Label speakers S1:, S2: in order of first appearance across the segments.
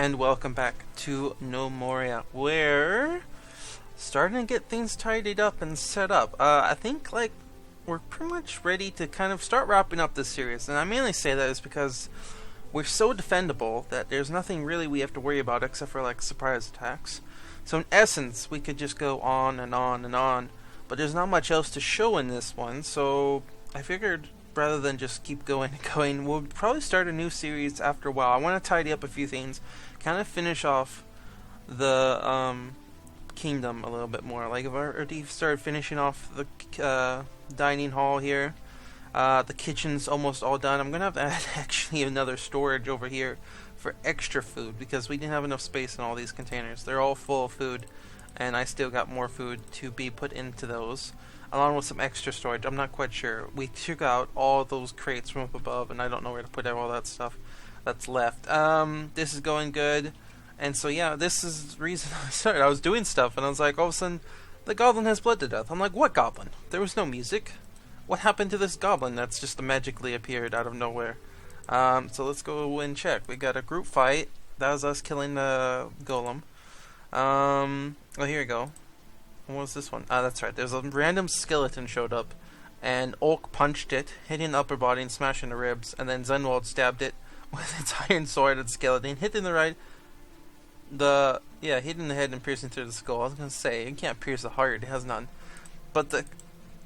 S1: and welcome back to Gnomoria, where starting to get things tidied up and set up. I think we're pretty much ready to kind of start wrapping up this series, and I mainly say that is because we're so defendable that there's nothing really we have to worry about except for like surprise attacks. So in essence, we could just go on and on and on, but there's not much else to show in this one. So I figured rather than just keep going and going, we'll probably start a new series after a while. I want to tidy up a few things, kind of finish off the kingdom a little bit more. Like I've already started finishing off the dining hall here. The kitchen's almost all done. I'm gonna have to add actually another storage over here for extra food because we didn't have enough space in all these containers. They're all full of food, and I still got more food to be put into those, along with some extra storage. I'm not quite sure. We took out all those crates from up above, and I don't know where to put all that stuff that's left. This is going good, and so yeah, this is the reason I started. I was doing stuff, and I was like, all of a sudden, the goblin has bled to death. I'm like, what goblin? There was no music. What happened to this goblin that's just magically appeared out of nowhere? So let's go and check. We got a group fight. That was us killing the golem. Oh, here we go. What was this one? Ah, that's right. There's a random skeleton showed up, and Ulk punched it, hitting the upper body and smashing the ribs, and then Zenwald stabbed it with its iron sword at the skeleton, hitting the hitting the head and piercing through the skull. I was gonna say, it can't pierce the heart, it has none. But the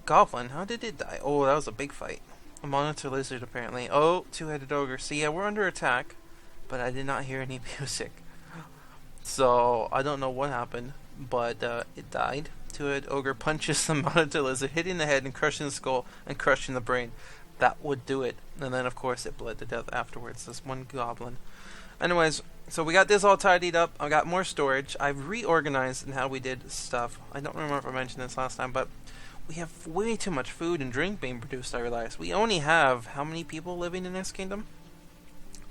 S1: goblin, how did it die? Oh, that was a big fight. A monitor lizard, apparently. Oh, two-headed ogre. So yeah, we're under attack, but I did not hear any music. So, I don't know what happened, but it died. Two-headed ogre punches the monitor lizard, hitting the head and crushing the skull and crushing the brain. That would do it. And then, of course, it bled to death afterwards. This one goblin. Anyways, so we got this all tidied up. I got more storage. I've reorganized in how we did stuff. I don't remember if I mentioned this last time, but we have way too much food and drink being produced, I realized. We only have how many people living in this kingdom?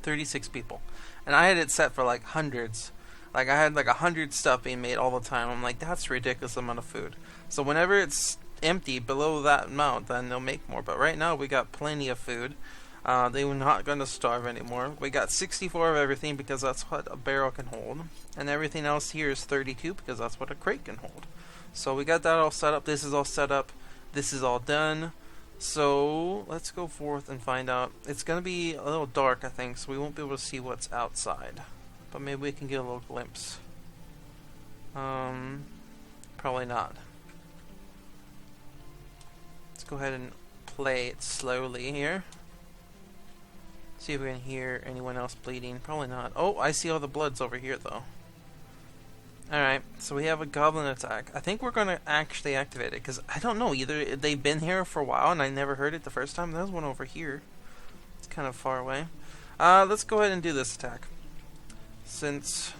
S1: 36 people. And I had it set for like hundreds. Like I had like 100 stuff being made all the time. I'm like, that's a ridiculous amount of food. So whenever it's empty below that amount, then they'll make more. But right now we got plenty of food. They were not going to starve anymore. We got 64 of everything because that's what a barrel can hold. And everything else here is 32 because that's what a crate can hold. So we got that all set up. This is all set up. This is all done. So let's go forth and find out. It's going to be a little dark, I think, so we won't be able to see what's outside. But maybe we can get a little glimpse. Probably not. Let's go ahead and play it slowly here. See if we can hear anyone else bleeding. Probably not. Oh, I see all the bloods over here, though. Alright, so we have a goblin attack. I think we're going to actually activate it, because I don't know, either they've been here for a while and I never heard it the first time. There's one over here. It's kind of far away. Let's go ahead and do this attack, since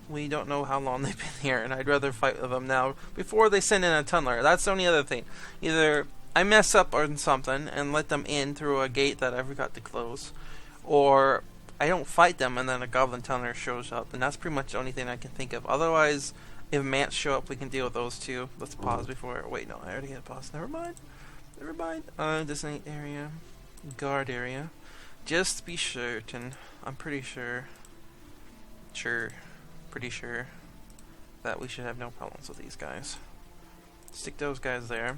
S1: we don't know how long they've been here, and I'd rather fight with them now before they send in a tunneler. That's the only other thing. Either I mess up on something and let them in through a gate that I forgot to close, or I don't fight them and then a goblin tunneler shows up, and that's pretty much the only thing I can think of. Otherwise, if mants show up, we can deal with those too. Let's pause before. Wait, no, I already hit pause. Never mind. Never mind. Disney area, guard area. Just to be certain, I'm pretty sure that we should have no problems with these guys. Stick those guys there.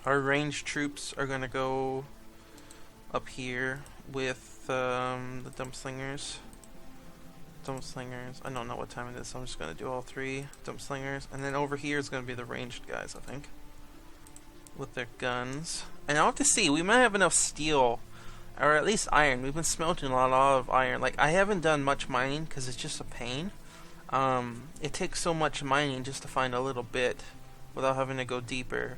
S1: Our ranged troops are gonna go up here with the dumpslingers. I don't know what time it is, so I'm just gonna do all three dumpslingers, and then over here is gonna be the ranged guys, I think, with their guns. And I'll have to see. We might have enough steel, or at least iron. We've been smelting a lot of iron. Like, I haven't done much mining because it's just a pain. It takes so much mining just to find a little bit without having to go deeper.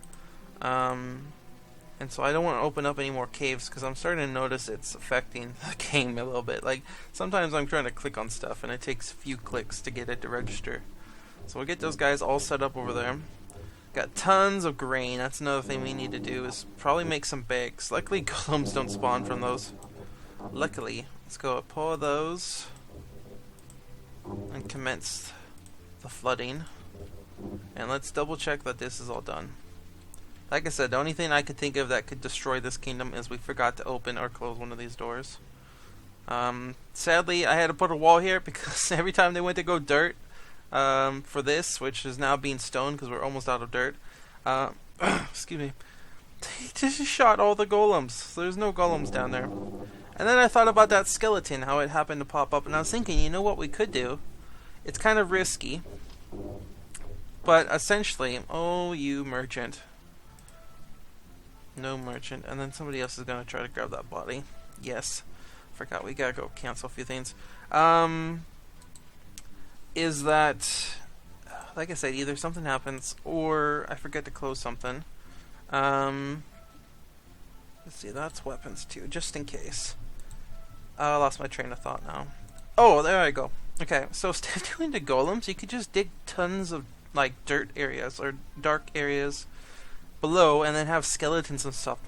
S1: And so I don't want to open up any more caves because I'm starting to notice it's affecting the game a little bit. Like, sometimes I'm trying to click on stuff and it takes a few clicks to get it to register. So we'll get those guys all set up over there. Got tons of grain. That's another thing we need to do, is probably make some bags. Luckily, golems don't spawn from those. Luckily. Let's go pull those and commence the flooding. And let's double check that this is all done. Like I said, the only thing I could think of that could destroy this kingdom is we forgot to open or close one of these doors. Sadly, I had to put a wall here because every time they went to go dirt for this, which is now being stone because we're almost out of dirt, uh, excuse me, they just shot all the golems. So there's no golems down there. And then I thought about that skeleton, how it happened to pop up, and I was thinking, you know what we could do? It's kind of risky, but essentially, oh, you merchant. No merchant, and then somebody else is going to try to grab that body. Yes. Forgot, we gotta go cancel a few things. Is that, like I said, either something happens, or I forget to close something. Let's see, that's weapons too, just in case. I lost my train of thought now. Oh, there I go. Okay, so instead of doing the golems, you could just dig tons of, like, dirt areas, or dark areas below, and then have skeletons and stuff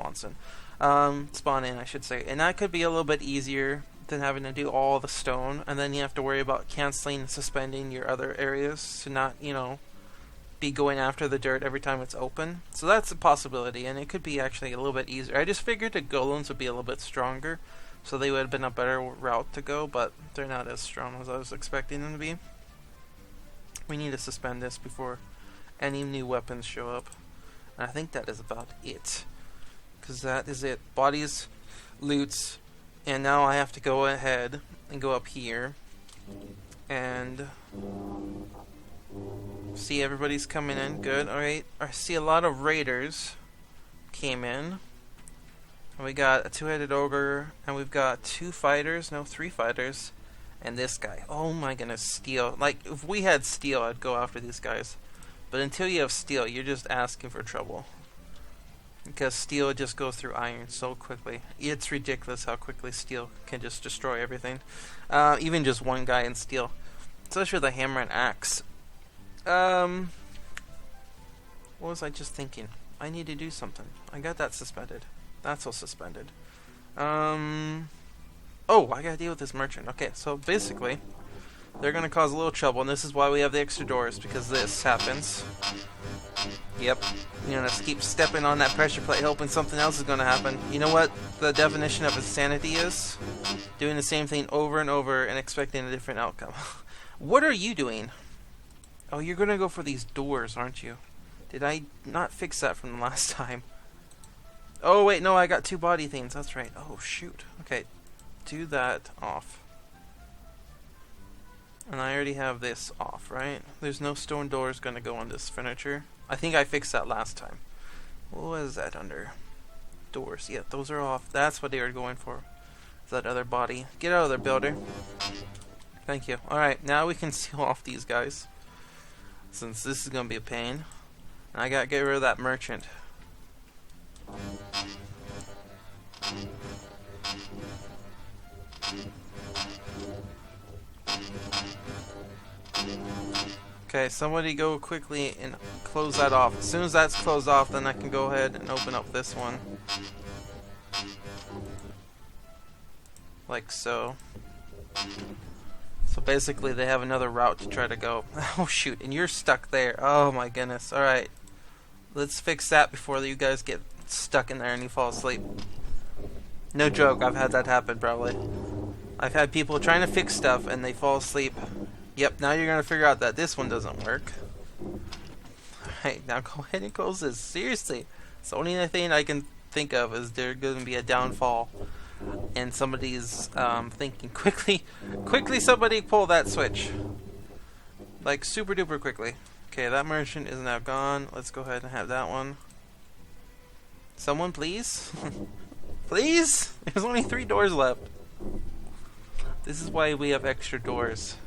S1: spawn in, I should say. And that could be a little bit easier than having to do all the stone, and then you have to worry about canceling and suspending your other areas to not, you know, be going after the dirt every time it's open. So that's a possibility, and it could be actually a little bit easier. I just figured the golems would be a little bit stronger, so they would have been a better route to go, but they're not as strong as I was expecting them to be. We need to suspend this before any new weapons show up. And I think that is about it. Because that is it. Bodies, loots, and now I have to go ahead and go up here and see everybody's coming in. Good. Alright. I see a lot of raiders came in. And we got a two-headed ogre, and we've got 2 fighters, no, 3 fighters, and this guy. Oh my goodness, steel. Like, if we had steel, I'd go after these guys. But until you have steel, you're just asking for trouble. Because steel just goes through iron so quickly. It's ridiculous how quickly steel can just destroy everything. Even just one guy in steel. Especially with a hammer and axe. What was I just thinking? I need to do something. I got that suspended. That's all suspended. Oh, I gotta deal with this merchant. Okay, so basically, they're gonna cause a little trouble, and this is why we have the extra doors, because this happens. Yep. You're gonna keep stepping on that pressure plate, hoping something else is gonna happen. You know what the definition of insanity is? Doing the same thing over and over and expecting a different outcome. What are you doing? Oh, you're gonna go for these doors, aren't you? Did I not fix that from the last time? Oh, wait, no, I got 2 body things. That's right. Oh, shoot. Okay, do that off. And I already have this off, right? There's no stone doors gonna go on this furniture. I think I fixed that last time. What was that under? Doors. Yeah, those are off. That's what they were going for. Is that other body. Get out of there, builder. Thank you. Alright, now we can seal off these guys. Since this is gonna be a pain. I gotta get rid of that merchant. Okay, somebody go quickly and close that off. As soon as that's closed off, then I can go ahead and open up this one. Like so. So basically they have another route to try to go. Oh shoot, and you're stuck there. Oh my goodness. Alright. Let's fix that before you guys get stuck in there and you fall asleep. No joke, I've had that happen probably. I've had people trying to fix stuff and they fall asleep. Yep, now you're gonna figure out that this one doesn't work. Alright, now go ahead and close this. Seriously. It's the only thing I can think of is there's gonna be a downfall. And somebody's thinking quickly somebody pull that switch. Like super duper quickly. Okay, that merchant is now gone. Let's go ahead and have that one. Someone please? Please? There's only 3 doors left. This is why we have extra doors.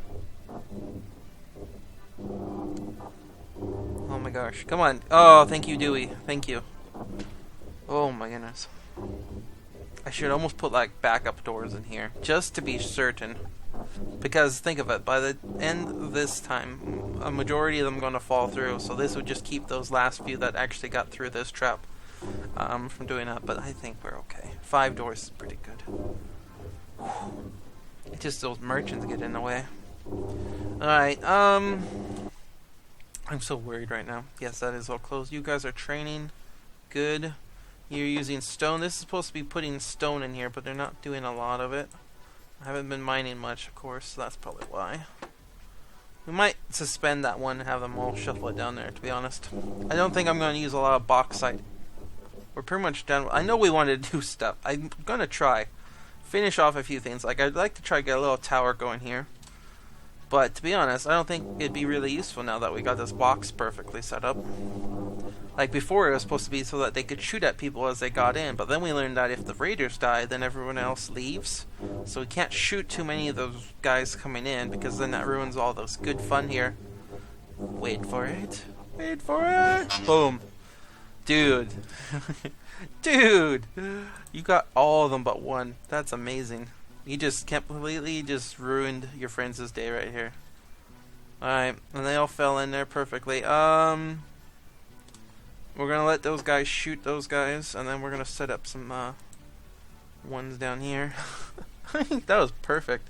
S1: Oh my gosh. Come on. Oh, thank you, Dewey. Thank you. Oh my goodness. I should almost put like backup doors in here, just to be certain. Because think of it, by the end of this time, a majority of them are going to fall through, so this would just keep those last few that actually got through this trap from doing that, but I think we're okay. 5 doors is pretty good. It's just those merchants get in the way. Alright, I'm so worried right now. Yes, that is all closed. You guys are training. Good. You're using stone. This is supposed to be putting stone in here, but they're not doing a lot of it. I haven't been mining much, of course, so that's probably why. We might suspend that one and have them all shuffle it down there, to be honest. I don't think I'm going to use a lot of bauxite. We're pretty much done. I know we wanted to do stuff. I'm going to try. Finish off a few things. Like, I'd like to try to get a little tower going here. But, to be honest, I don't think it'd be really useful now that we got this box perfectly set up. Like, before it was supposed to be so that they could shoot at people as they got in. But then we learned that if the raiders die, then everyone else leaves. So we can't shoot too many of those guys coming in, because then that ruins all those good fun here. Wait for it. Wait for it. Boom. Dude. Dude. You got all of them but one. That's amazing. You just completely just ruined your friends' day right here. Alright. And they all fell in there perfectly. We're gonna let those guys shoot those guys, and then we're gonna set up some ones down here. I think that was perfect.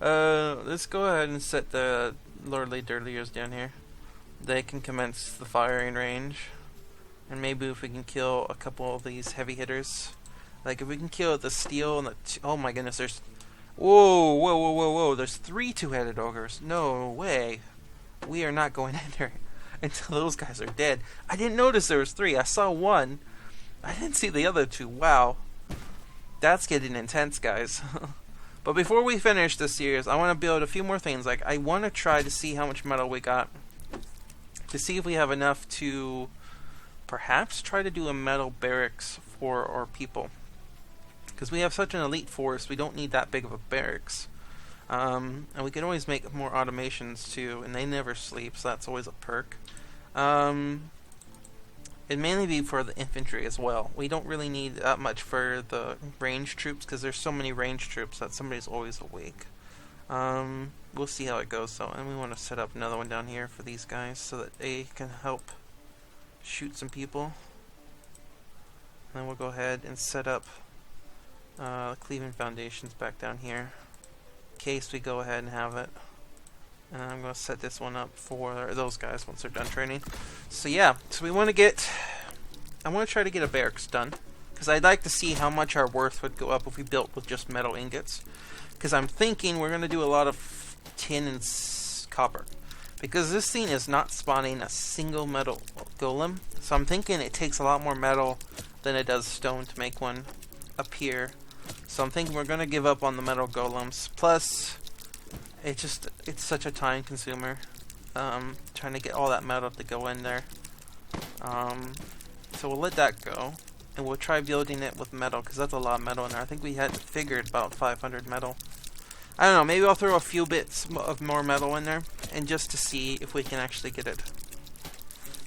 S1: Let's go ahead and set the Lordly Dirliers down here. They can commence the firing range. And maybe if we can kill a couple of these heavy hitters. Like if we can kill the steel and the... oh my goodness, there's... whoa, whoa, whoa, whoa, whoa. There's 3 two-headed ogres. No way. We are not going in there until those guys are dead. I didn't notice there was 3. I saw 1. I didn't see the other 2. Wow. That's getting intense, guys. But before we finish this series, I want to build a few more things. Like, I want to try to see how much metal we got. To see if we have enough to perhaps try to do a metal barracks for our people. Because we have such an elite force, we don't need that big of a barracks. And we can always make more automations too, and they never sleep, so that's always a perk. It'd mainly be for the infantry as well. We don't really need that much for the range troops, because there's so many range troops that somebody's always awake. We'll see how it goes though, and we want to set up another one down here for these guys, so that they can help shoot some people. And then we'll go ahead and set up Cleveland Foundations back down here, in case we go ahead and have it. And I'm going to set this one up for those guys once they're done training. So yeah, so we want to get... I want to try to get a barracks done, because I'd like to see how much our worth would go up if we built with just metal ingots. Because I'm thinking we're going to do a lot of tin and copper. Because this thing is not spawning a single metal golem. So I'm thinking it takes a lot more metal than it does stone to make one appear. So I'm thinking we're going to give up on the metal golems. Plus, it's such a time consumer. Trying to get all that metal to go in there. So we'll let that go. And we'll try building it with metal, because that's a lot of metal in there. I think we had figured about 500 metal. I don't know, maybe I'll throw a few bits of more metal in there, and just to see if we can actually get it.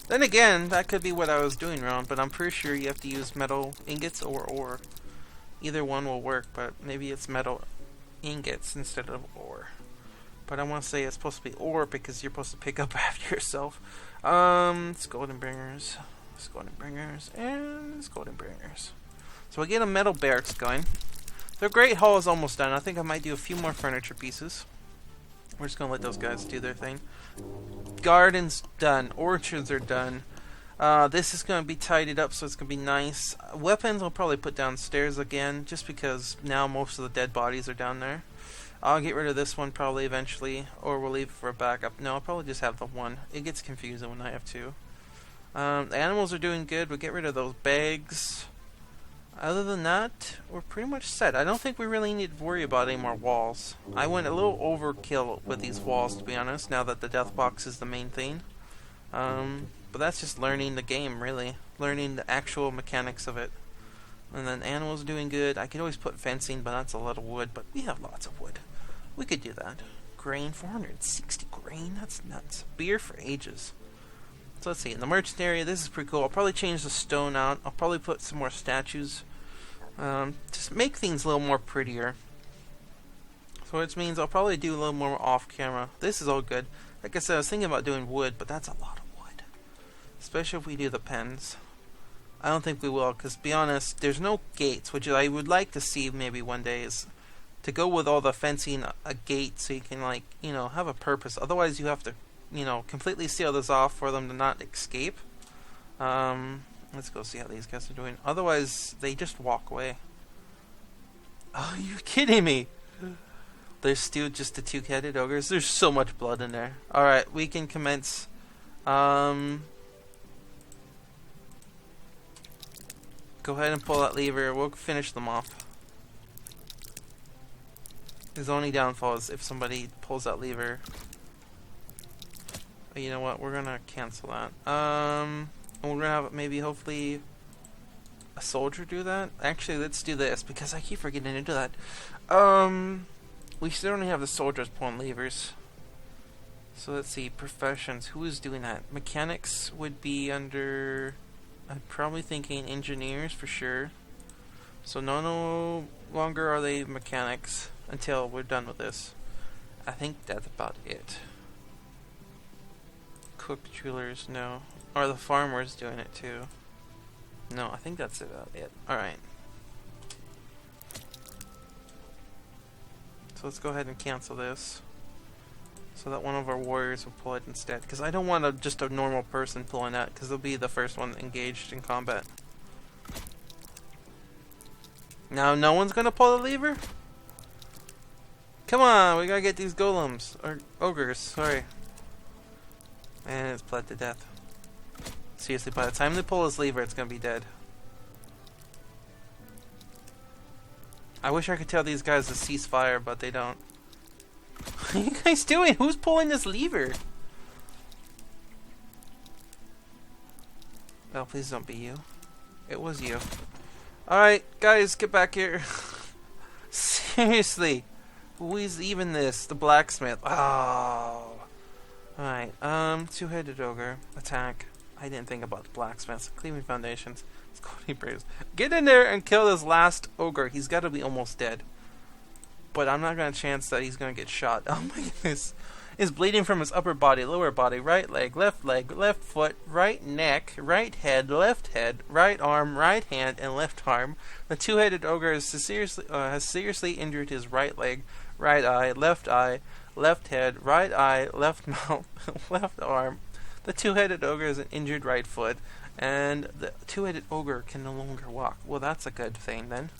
S1: Then again, that could be what I was doing wrong, but I'm pretty sure you have to use metal ingots or ore. Either one will work, but maybe it's metal ingots instead of ore. But I want to say it's supposed to be ore, because you're supposed to pick up after yourself. It's golden bringers, it's golden bringers, and it's golden bringers. So we'll get a metal barracks going. The Great Hall is almost done. I think I might do a few more furniture pieces. We're just going to let those guys do their thing. Gardens done. Orchards are done. This is going to be tidied up, so it's going to be nice. Weapons I'll probably put downstairs again, just because now most of the dead bodies are down there. I'll get rid of this one probably eventually, or we'll leave it for a backup. No, I'll probably just have the one. It gets confusing when I have two. The animals are doing good. We'll get rid of those bags. Other than that, we're pretty much set. I don't think we really need to worry about any more walls. I went a little overkill with these walls, to be honest, now that the death box is the main thing. But that's just learning the game, really. Learning the actual mechanics of it. And then animals are doing good. I could always put fencing, but that's a lot of wood. But we have lots of wood. We could do that. Grain, 460 grain? That's nuts. Beer for ages. So let's see, in the merchant area, this is pretty cool. I'll probably change the stone out. I'll probably put some more statues. Just make things a little more prettier. So which means I'll probably do a little more off camera. This is all good. Like I said, I was thinking about doing wood, but that's a lot of wood. Especially if we do the pens. I don't think we will, because to be honest, there's no gates, which I would like to see maybe one day, is to go with all the fencing a gate so you can, like, you know, have a purpose. Otherwise you have to, you know, completely seal this off for them to not escape. Let's go see how these guys are doing. Otherwise, they just walk away. Oh, you're kidding me! There's still just the two-headed ogres. There's so much blood in there. Alright, we can commence. Go ahead and pull that lever. We'll finish them off. His only downfall is if somebody pulls that lever. But you know what? We're gonna cancel that. And we're gonna have maybe hopefully a soldier do that. Actually, let's do this because I keep forgetting to do that. We still only have the soldiers pulling levers. So let's see, professions. Who is doing that? Mechanics would be under. I'm probably thinking engineers for sure. So no longer are they mechanics until we're done with this. I think that's about it. Cook, jewelers, no. Are the farmers doing it too? No, I think that's about it. Alright. So let's go ahead and cancel this. So that one of our warriors will pull it instead. Because I don't want just a normal person pulling that, because they'll be the first one engaged in combat. Now no one's gonna pull the lever? Come on, we gotta get these golems. Or ogres, sorry. And it's bled to death. Seriously, by the time they pull his lever, it's gonna be dead. I wish I could tell these guys to cease fire, but they don't. What are you guys doing? Who's pulling this lever? Oh, please don't be you. It was you. Alright, guys, get back here. Seriously. Who is even this? The blacksmith. Oh. Alright, two-headed ogre. Attack. I didn't think about the blacksmiths. Cleaving foundations. Scotty Braves. Get in there and kill this last ogre. He's got to be almost dead. But I'm not going to chance that he's going to get shot. Oh my goodness. Is bleeding from his upper body, lower body, right leg, left foot, right neck, right head, right arm, right hand, and left arm. The two-headed ogre has seriously injured his right leg, right eye, left head, right eye, left mouth, left arm. The two-headed ogre has an injured right foot, and the two-headed ogre can no longer walk. Well, that's a good thing then.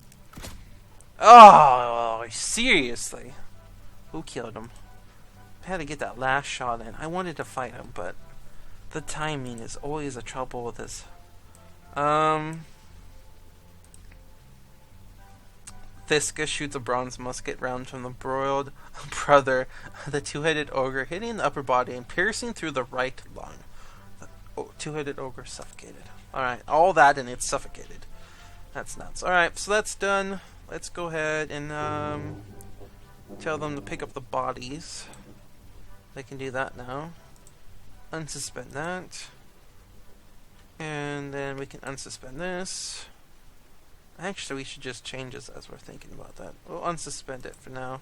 S1: Oh, seriously? Who killed him? I had to get that last shot in. I wanted to fight him, but the timing is always a trouble with this. Thiska shoots a bronze musket round from the broiled brother of the two-headed ogre, hitting the upper body and piercing through the right lung. The two-headed ogre suffocated. Alright, all that and it's suffocated. That's nuts. Alright, so that's done. Let's go ahead and tell them to pick up the bodies. They can do that now. Unsuspend that. And then we can unsuspend this. Actually, we should just change this as we're thinking about that. We'll unsuspend it for now.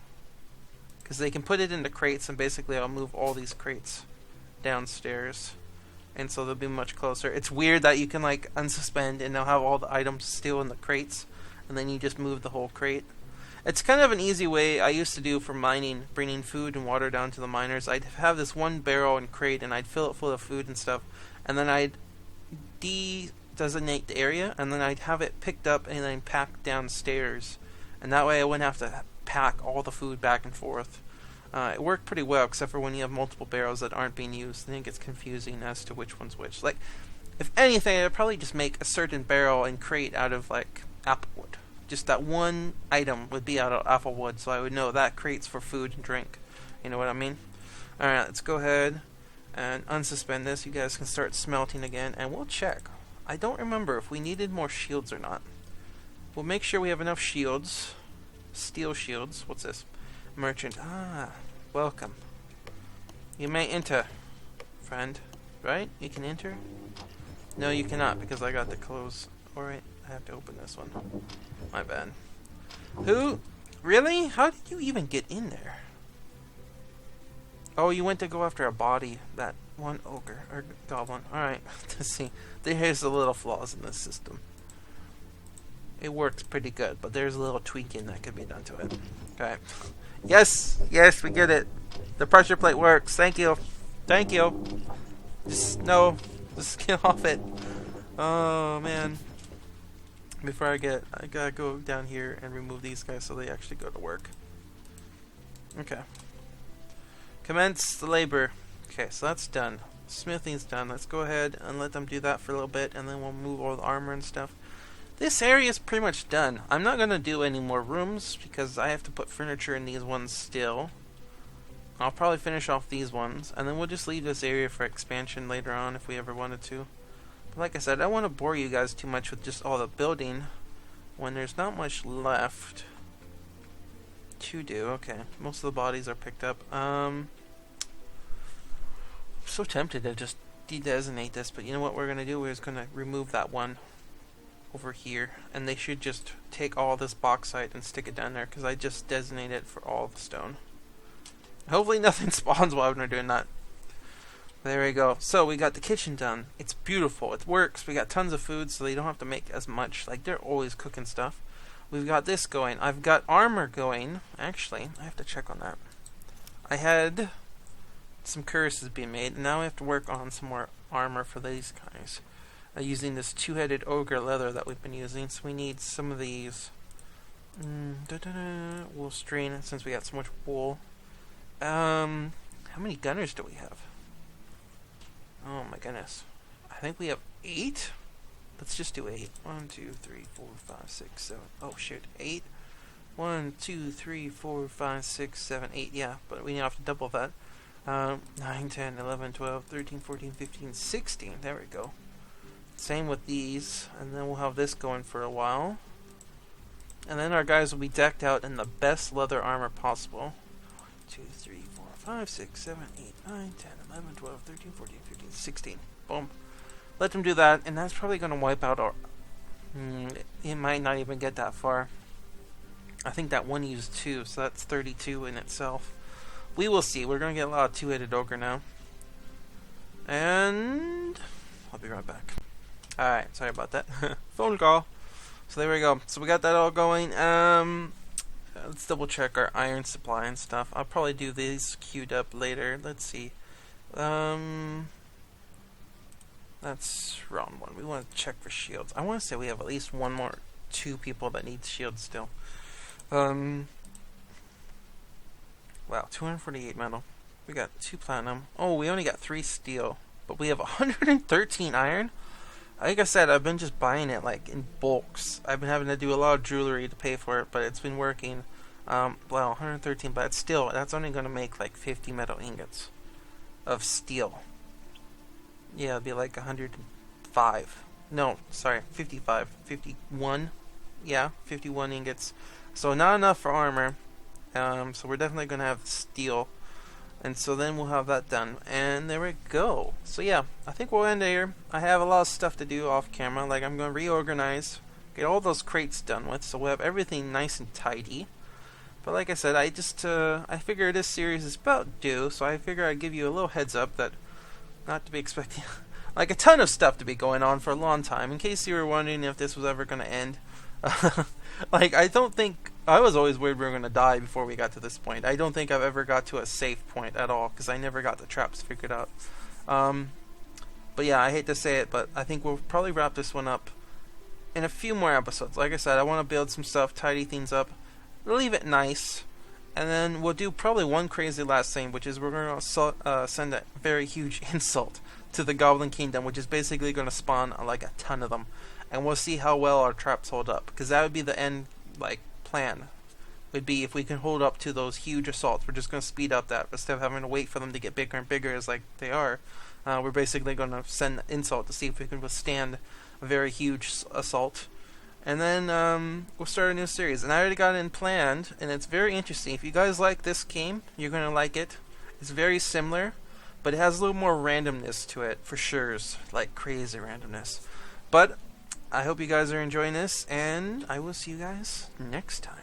S1: Because they can put it into crates, and basically I'll move all these crates downstairs. And so they'll be much closer. It's weird that you can like unsuspend and they'll have all the items still in the crates. And then you just move the whole crate. It's kind of an easy way I used to do for mining, bringing food and water down to the miners. I'd have this one barrel and crate, and I'd fill it full of food and stuff, and then I'd designate the area, and then I'd have it picked up and then packed downstairs, and that way I wouldn't have to pack all the food back and forth. It worked pretty well, except for when you have multiple barrels that aren't being used, then it gets confusing as to which one's which. Like, if anything, I'd probably just make a certain barrel and crate out of, like, apple wood. Just that one item would be out of apple wood, so I would know that crate's for food and drink. You know what I mean? Alright, let's go ahead and unsuspend this. You guys can start smelting again, and we'll check. I don't remember if we needed more shields or not. We'll make sure we have enough shields. Steel shields. What's this? Merchant. Ah, welcome. You may enter, friend. Right? You can enter? No, you cannot, because I got the close. Alright, I have to open this one. My bad. Who? Really? How did you even get in there? Oh, you went to go after a body. That one ogre. Or goblin. Alright, let's see. There's the little flaws in this system. It works pretty good, but there's a little tweaking that could be done to it. Okay. Yes! Yes, we get it. The pressure plate works. Thank you. Thank you. Just get off it. Oh, man. Before I gotta go down here and remove these guys so they actually go to work. Okay. Commence the labor. Okay, so that's done. Smithing's done. Let's go ahead and let them do that for a little bit, and then we'll move all the armor and stuff. This area is pretty much done. I'm not going to do any more rooms because I have to put furniture in these ones still. I'll probably finish off these ones, and then we'll just leave this area for expansion later on if we ever wanted to. But like I said, I don't want to bore you guys too much with just all the building when there's not much left to do. Okay, most of the bodies are picked up. I'm so tempted to just de-designate this, but you know what we're going to do? We're just going to remove that one over here, and they should just take all this bauxite and stick it down there, because I just designated it for all the stone. Hopefully nothing spawns while we're doing that. There we go. So we got the kitchen done. It's beautiful. It works. We got tons of food, so they don't have to make as much. Like, they're always cooking stuff. We've got this going. I've got armor going. Actually, I have to check on that. I had some curses being made, and now I have to work on some more armor for these guys. Using this two-headed ogre leather that we've been using, so we need some of these. Wool string, since we got so much wool. How many gunners do we have? Oh my goodness. I think we have 8? Let's just do 8. 1, 2, 3, 4, 5, 6, 7. Oh shit, 8. 1, 2, 3, 4, 5, 6, 7, 8. Yeah, but we have to double that. 9, 10, 11, 12, 13, 14, 15, 16. There we go. Same with these, and then we'll have this going for a while. And then our guys will be decked out in the best leather armor possible. 2, 3, 4, 5, 6, 7, 8, 9, 10, 11, 12, 13, 14, 15, 16. Boom. Let them do that, and that's probably going to wipe out our... it might not even get that far. I think that one used 2, so that's 32 in itself. We will see. We're going to get a lot of two-headed ogre now. And... I'll be right back. Alright, sorry about that. Phone call. So there we go. So we got that all going. Let's double check our iron supply and stuff. I'll probably do these queued up later. Let's see. That's wrong one. We want to check for shields. I want to say we have at least 2 people that need shields still. Wow, 248 metal. We got 2 platinum. Oh, we only got 3 steel. But we have 113 iron. Like I said, I've been just buying it like in bulks. I've been having to do a lot of jewelry to pay for it, but it's been working. Well, 113, but still, that's only going to make like 50 metal ingots of steel. Yeah, it'd be like 105. No, sorry, 55. 51. Yeah, 51 ingots. So not enough for armor. So we're definitely going to have steel. And so then we'll have that done. And there we go. So yeah, I think we'll end here. I have a lot of stuff to do off camera. Like, I'm going to reorganize, get all those crates done with, so we'll have everything nice and tidy. But like I said, I figure this series is about due, so I figure I'd give you a little heads up that not to be expecting like a ton of stuff to be going on for a long time, in case you were wondering if this was ever going to end. Like, I don't think... I was always worried we were going to die before we got to this point. I don't think I've ever got to a safe point at all, because I never got the traps figured out. But yeah, I hate to say it, but I think we'll probably wrap this one up in a few more episodes. Like I said, I want to build some stuff, tidy things up, leave it nice, and then we'll do probably one crazy last thing, which is we're going to send a very huge insult to the Goblin Kingdom, which is basically going to spawn like a ton of them. And we'll see how well our traps hold up, because that would be the end, like, plan. Would be if we can hold up to those huge assaults. We're just going to speed up that instead of having to wait for them to get bigger and bigger as like they are. We're basically going to send insult to see if we can withstand a very huge assault. And then we'll start a new series. And I already got it in planned, and it's very interesting. If you guys like this game, you're going to like it. It's very similar, but it has a little more randomness to it, for sure. Like crazy randomness. But I hope you guys are enjoying this, and I will see you guys next time.